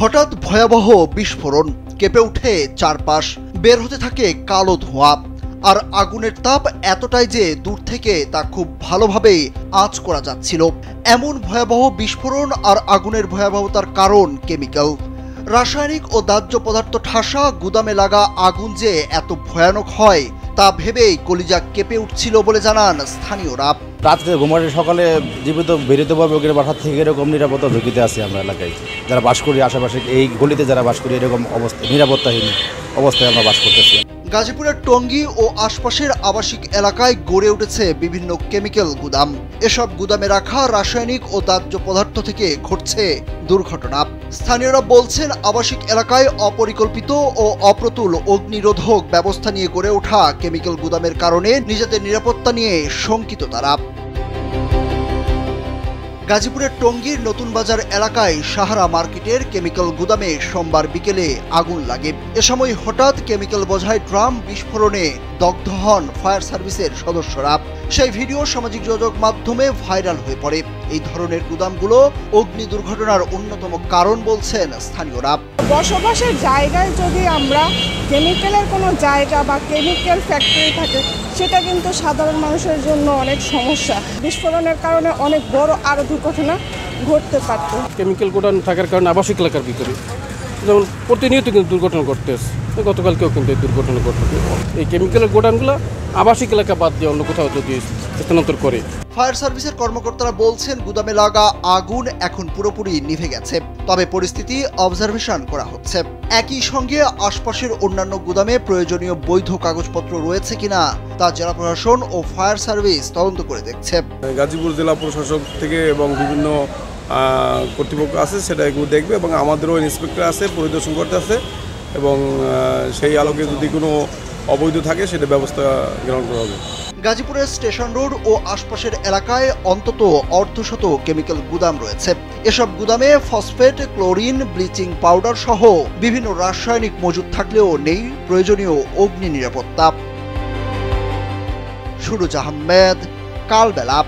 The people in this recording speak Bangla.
হঠাৎ ভয়াবহ বিস্ফোরণ, কেঁপে ওঠে চারপাশ, বের হতে থাকে কালো ধোঁয়া। আর আগুনের তাপ এতটাই যে দূর থেকে তা খুব ভালোভাবে আঁচ করা যাচ্ছিল। এমন ভয়াবহ বিস্ফোরণ আর আগুনের ভয়াবহতার কারণ কেমিক্যাল, রাসায়নিক ও দাহ্য পদার্থ ঠাসা গুদামে লাগা আগুন যে এত ভয়ানক হয় তা ভেবেই কলিজা কেঁপে উঠছিল বলে জানান স্থানীয়রা। রাত্রে ঘুমাতে সকালে জীবিত বেরোতে পারবে ওকে বাসা থেকে, এরকম নিরাপত্তা ঝুঁকিতে আছি আমরা এলাকায় যারা বাস করি, আশেপাশে এই গলিতে যারা বাস করি, এরকম অবস্থা নিরাপত্তাহীন অবস্থায় আমরা বাস করতেছি। গাজীপুরের টঙ্গী ও আশপাশের আবাসিক এলাকায় গড়ে উঠেছে বিভিন্ন কেমিক্যাল গুদাম। এসব গুদামে রাখা রাসায়নিক ও দাহ্য পদার্থ থেকে ঘটছে দুর্ঘটনা। স্থানীয়রা বলছেন, আবাসিক এলাকায় অপরিকল্পিত ও অপ্রতুল অগ্নিরোধক ব্যবস্থা নিয়ে গড়ে ওঠা কেমিক্যাল গুদামের কারণে নিজেদের নিরাপত্তা নিয়ে শঙ্কিত তারা। গাজীপুরের টঙ্গীর নতুন বাজার এলাকায় সাহারা মার্কেটের কেমিক্যাল গুদামে সোমবার বিকেলে আগুন লাগে। এ সময় হঠাৎ কেমিক্যাল বোঝাই ড্রাম বিস্ফোরণে দগ্ধ হন ফায়ার সার্ভিসের সদস্যরা। সেই ভিডিও সামাজিক যোগাযোগ মাধ্যমে ভাইরাল হয়ে পড়ে। এই ধরনের গুদামগুলো অগ্নি দুর্ঘটনার অন্যতম কারণ বলছেন স্থানীয়রা। বসবাসের জায়গায় যদি আমরা কেমিক্যালের কোনো জায়গা বা কেমিক্যাল ফ্যাক্টরি থাকে, সেটা কিন্তু সাধারণ মানুষের জন্য অনেক সমস্যা। বিস্ফোরণের কারণে অনেক বড় আরও দুর্ঘটনা ঘটতে পারত। কেমিক্যাল গোডাউন থাকার কারণে আবাসিক এলাকার ভিতরে যেমন প্রতিনিয়ত কিন্তু দুর্ঘটনা ঘটতেছে। গতকালকেও কিন্তু এই দুর্ঘটনা ঘটবে। এই কেমিক্যালের গোডাউনগুলো আবাসিক এলাকা বাদ দিয়ে অন্য কোথাও যদি স্থানান্তর করে। ফায়ার সার্ভিসের কর্মকর্তারা বলছেন, গুদামে লাগা আগুন এখন পুরোপুরি নিভে গেছে, তবে পরিস্থিতি অবজারভেশন করা হচ্ছে। একই সঙ্গে আশপাশের অন্যান্য গুদামে প্রয়োজনীয় বৈধ কাগজপত্র রয়েছে কিনা তা জেলা প্রশাসন ও ফায়ার সার্ভিস তদন্ত করে দেখছে। গাজীপুর জেলা প্রশাসক থেকে এবং বিভিন্ন কর্তৃপক্ষ আছে, সেটা এগুলো দেখবে এবং আমাদেরও ইন্সপেক্টর আছে, পরিদর্শন করতে আছে এবং সেই আলোকে যদি কোনো অবৈধ থাকে সেটা ব্যবস্থা গ্রহণ করা হবে। গাজীপুরের স্টেশন রোড ও আশপাশের এলাকায় অন্তত অর্ধশত কেমিক্যাল গুদাম রয়েছে। এসব গুদামে ফসফেট, ক্লোরিন, ব্লিচিং পাউডার সহ বিভিন্ন রাসায়নিক মজুদ থাকলেও নেই প্রয়োজনীয় অগ্নি নিরাপত্তা। সুরুজ আহমেদ, কালবেলা।